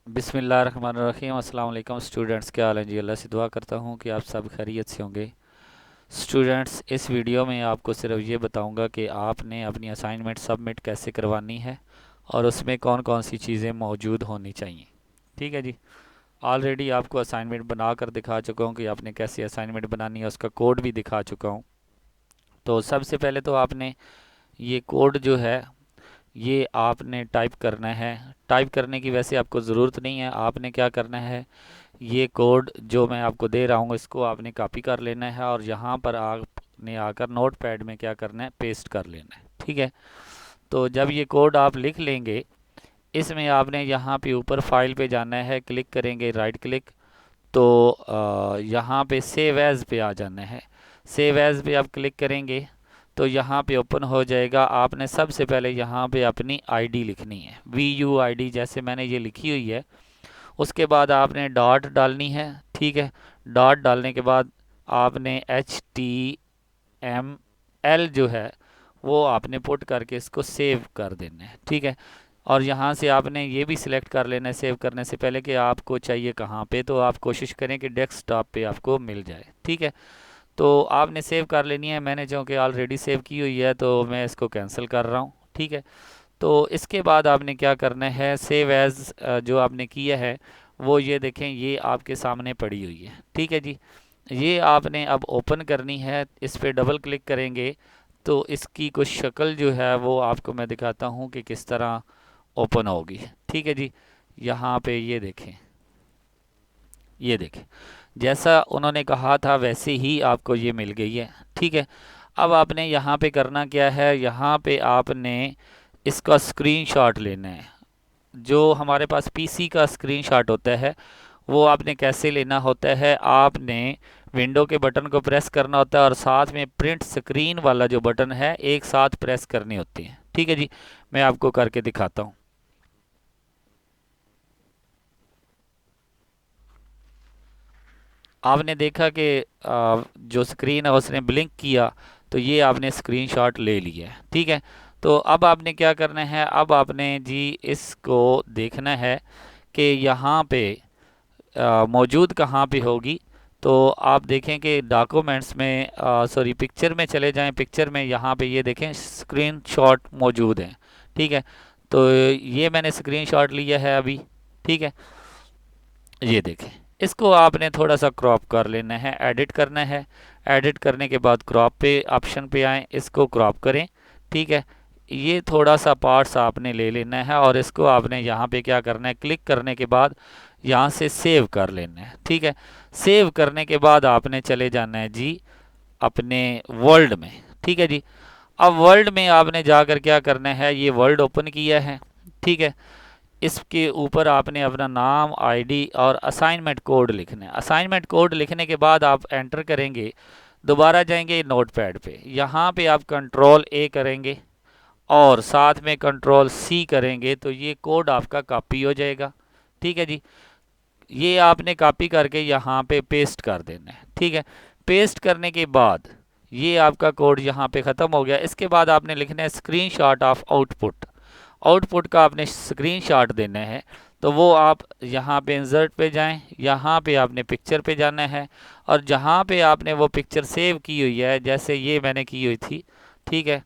बिस्मिल्लाहिर्रहमानिर्रहीम। अस्सलाम वालेकुम स्टूडेंट्स, क्या हाल है जी। अल्लाह से दुआ करता हूँ कि आप सब खैरियत से होंगे। स्टूडेंट्स, इस वीडियो में आपको सिर्फ ये बताऊँगा कि आपने अपनी असाइनमेंट सबमिट कैसे करवानी है और उसमें कौन कौन सी चीज़ें मौजूद होनी चाहिए। ठीक है जी। ऑलरेडी आपको असाइनमेंट बना कर दिखा चुका हूँ कि आपने कैसे असाइनमेंट बनानी है, उसका कोड भी दिखा चुका हूँ। तो सबसे पहले तो आपने ये कोड जो है ये आपने टाइप करना है। टाइप करने की वैसे आपको ज़रूरत नहीं है। आपने क्या करना है, ये कोड जो मैं आपको दे रहा हूँ इसको आपने कॉपी कर लेना है और यहाँ पर आपने आकर नोट पैड में क्या करना है, पेस्ट कर लेना है। ठीक है। तो जब ये कोड आप लिख लेंगे, इसमें आपने यहाँ पे ऊपर फाइल पे जाना है, क्लिक करेंगे राइट क्लिक। तो यहाँ पे सेव एज़ पे आ जाना है। सेव एज़ पे आप क्लिक करेंगे तो यहाँ पे ओपन हो जाएगा। आपने सबसे पहले यहाँ पे अपनी आईडी लिखनी है, VUID जैसे मैंने ये लिखी हुई है। उसके बाद आपने डॉट डालनी है। ठीक है। डॉट डालने के बाद आपने HTML जो है वो आपने पुट करके इसको सेव कर देना है। ठीक है। और यहाँ से आपने ये भी सिलेक्ट कर लेना है सेव करने से पहले कि आपको चाहिए कहाँ पे। तो आप कोशिश करें कि डेस्कटॉप पे आपको मिल जाए। ठीक है। तो आपने सेव कर लेनी है। मैंने जो कि ऑलरेडी सेव की हुई है तो मैं इसको कैंसिल कर रहा हूँ। ठीक है। तो इसके बाद आपने क्या करना है, सेव एज़ जो आपने किया है वो ये देखें, ये आपके सामने पड़ी हुई है। ठीक है जी। ये आपने अब ओपन करनी है। इस पर डबल क्लिक करेंगे तो इसकी कुछ शक्ल जो है वो आपको मैं दिखाता हूँ कि किस तरह ओपन होगी। ठीक है जी। यहाँ पे ये देखें, ये देखें, जैसा उन्होंने कहा था वैसे ही आपको ये मिल गई है। ठीक है। अब आपने यहाँ पे करना क्या है, यहाँ पे आपने इसका स्क्रीनशॉट लेना है। जो हमारे पास पीसी का स्क्रीनशॉट होता है वो आपने कैसे लेना होता है, आपने विंडो के बटन को प्रेस करना होता है और साथ में प्रिंट स्क्रीन वाला जो बटन है एक साथ प्रेस करनी होती है। ठीक है जी। मैं आपको करके दिखाता हूँ। आपने देखा कि जो स्क्रीन है उसने ब्लिंक किया तो ये आपने स्क्रीनशॉट ले लिया है। ठीक है। तो अब आपने क्या करना है, अब आपने जी इसको देखना है कि यहाँ पे मौजूद कहाँ पे होगी। तो आप देखें कि डॉक्यूमेंट्स में सॉरी पिक्चर में चले जाएं। पिक्चर में यहाँ पे ये देखें स्क्रीनशॉट मौजूद हैं। ठीक है। तो ये मैंने स्क्रीनशॉट लिया है अभी। ठीक है। ये देखें, इसको आपने थोड़ा सा क्रॉप कर लेना है, एडिट करना है। एडिट करने के बाद क्रॉप पे ऑप्शन पे आएँ, इसको क्रॉप करें। ठीक है। ये थोड़ा सा पार्ट्स आपने ले लेना है और इसको आपने यहाँ पे क्या करना है, क्लिक करने के बाद यहाँ से सेव कर लेना है। ठीक है। सेव करने के बाद आपने चले जाना है जी अपने वर्ल्ड में। ठीक है जी। अब वर्ल्ड में आपने जाकर क्या करना है, ये वर्ल्ड ओपन किया है। ठीक है। इसके ऊपर आपने अपना नाम, आईडी और असाइनमेंट कोड लिखना है। असाइनमेंट कोड लिखने के बाद आप एंटर करेंगे, दोबारा जाएंगे नोट पैड पे, यहाँ पे आप कंट्रोल A करेंगे और साथ में कंट्रोल C करेंगे तो ये कोड आपका कॉपी हो जाएगा। ठीक है जी। ये आपने कॉपी करके यहाँ पे पेस्ट कर देना है। ठीक है। पेस्ट करने के बाद ये आपका कोड यहाँ पे ख़त्म हो गया। इसके बाद आपने लिखना है स्क्रीनशॉट ऑफ आउटपुट। आउटपुट का आपने स्क्रीनशॉट देना है। तो वो आप यहाँ पे इंसर्ट पे जाएं, यहाँ पे आपने पिक्चर पे जाना है और जहाँ पे आपने वो पिक्चर सेव की हुई है, जैसे ये मैंने की हुई थी। ठीक है।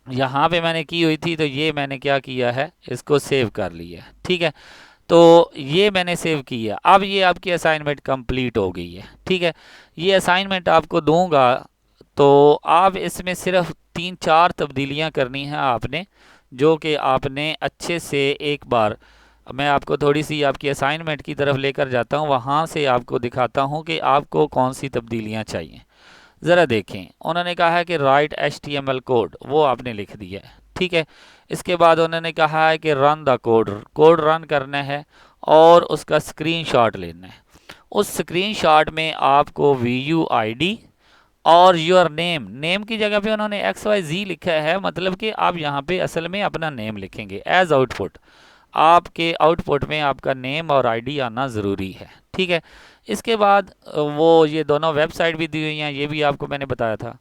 यहाँ पे मैंने की हुई थी तो ये मैंने क्या किया है, इसको सेव कर लिया। ठीक है। तो ये मैंने सेव किया। अब ये आपकी असाइनमेंट कंप्लीट हो गई है। ठीक है। ये असाइनमेंट आपको दूंगा तो आप इसमें सिर्फ 3-4 तब्दीलियां करनी हैं आपने, जो कि आपने अच्छे से एक बार, मैं आपको थोड़ी सी आपकी असाइनमेंट की तरफ लेकर जाता हूँ, वहाँ से आपको दिखाता हूँ कि आपको कौन सी तब्दीलियाँ चाहिए। ज़रा देखें, उन्होंने कहा है कि राइट HTML कोड, वो आपने लिख दिया है। ठीक है। इसके बाद उन्होंने कहा है कि run the code, code run करना है और उसका स्क्रीनशॉट लेना है। उस स्क्रीनशॉट में आपको VUID और योर नेम, नेम की जगह पे उन्होंने XYZ लिखा है, मतलब कि आप यहाँ पे असल में अपना नेम लिखेंगे एज आउटपुट। आपके आउटपुट में आपका नेम और आईडी आना ज़रूरी है। ठीक है। इसके बाद वो ये दोनों वेबसाइट भी दी हुई हैं, ये भी आपको मैंने बताया था।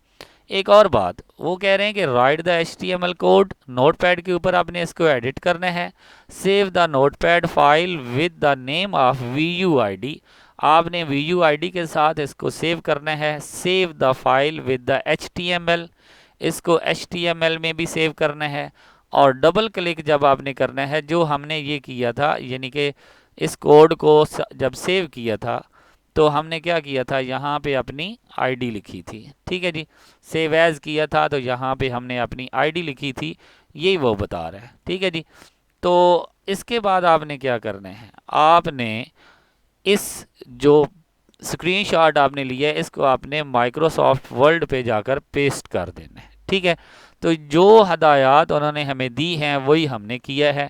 एक और बात, वो कह रहे हैं कि right the HTML code, notepad के ऊपर आपने इसको एडिट करना है। Save the notepad file with the name of VUID, आपने VUID के साथ इसको सेव करना है। Save the file with the HTML, इसको HTML में भी सेव करना है। और डबल क्लिक जब आपने करना है, जो हमने ये किया था, यानी कि इस कोड को जब सेव किया था तो हमने क्या किया था, यहाँ पे अपनी आईडी लिखी थी। ठीक है जी, सेव एज किया था तो यहाँ पे हमने अपनी आईडी लिखी थी, यही वो बता रहा है। ठीक है जी, तो इसके बाद आपने क्या करना है, आपने इस जो स्क्रीनशॉट आपने लिया है इसको आपने माइक्रोसॉफ्ट वर्ड पे जाकर पेस्ट कर देना है। ठीक है, तो जो हदायत उन्होंने हमें दी हैं वही हमने किया है।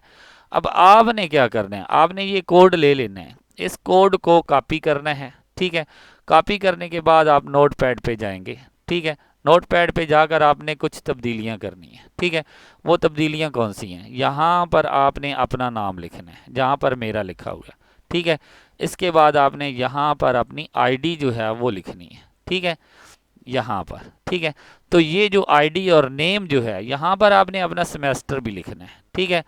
अब आपने क्या करना है, आपने ये कोड ले लेना है, इस कोड को कॉपी करना है। ठीक है, कॉपी करने के बाद आप नोटपैड पे जाएंगे। ठीक है, नोटपैड पे जाकर आपने कुछ तब्दीलियां करनी है। ठीक है, वो तब्दीलियां कौन सी हैं, यहाँ पर आपने अपना नाम लिखना है जहाँ पर मेरा लिखा हुआ है। ठीक है, इसके बाद आपने यहाँ पर अपनी आईडी जो है वो लिखनी है। ठीक है, यहाँ पर। ठीक है, तो ये जो आईडी और नेम जो है, यहाँ पर आपने अपना सेमेस्टर भी लिखना है। ठीक है,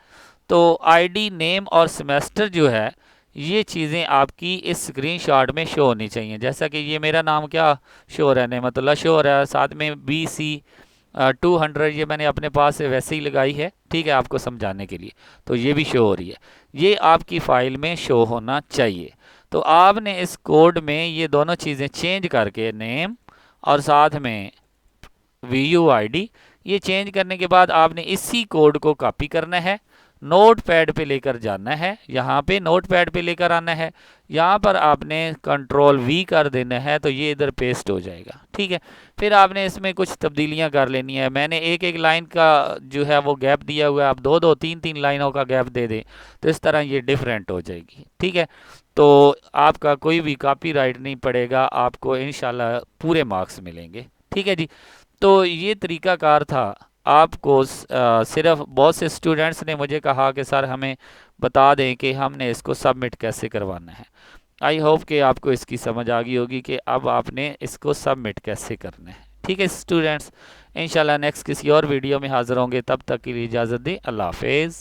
तो आईडी, नेम और सेमेस्टर जो है, ये चीज़ें आपकी इस स्क्रीनशॉट में शो होनी चाहिए। जैसा कि ये मेरा नाम क्या शो रहने मतलब शो हो रहा है, साथ में BC200 ये मैंने अपने पास से वैसे ही लगाई है। ठीक है, आपको समझाने के लिए, तो ये भी शो हो रही है, ये आपकी फ़ाइल में शो होना चाहिए। तो आपने इस कोड में ये दोनों चीज़ें चेंज करके, नेम और साथ में VUID, ये चेंज करने के बाद आपने इसी कोड को कॉपी करना है, नोटपैड पे लेकर जाना है, यहाँ पे नोटपैड पे लेकर आना है, यहाँ पर आपने Ctrl+V कर देना है तो ये इधर पेस्ट हो जाएगा। ठीक है, फिर आपने इसमें कुछ तब्दीलियाँ कर लेनी है। मैंने एक एक लाइन का जो है वो गैप दिया हुआ है, आप दो दो तीन तीन लाइनों का गैप दे दें तो इस तरह ये डिफरेंट हो जाएगी। ठीक है, तो आपका कोई भी कॉपीराइट नहीं पड़ेगा, आपको इंशाल्लाह पूरे मार्क्स मिलेंगे। ठीक है जी, तो ये तरीकाकार था। आपको सिर्फ बहुत से स्टूडेंट्स ने मुझे कहा कि सर हमें बता दें कि हमने इसको सबमिट कैसे करवाना है। आई होप कि आपको इसकी समझ आ गई होगी कि अब आपने इसको सबमिट कैसे करना है। ठीक है स्टूडेंट्स, इंशाल्लाह नेक्स्ट किसी और वीडियो में हाज़िर होंगे, तब तक के लिए इजाज़त दें। अल्लाह हाफिज़।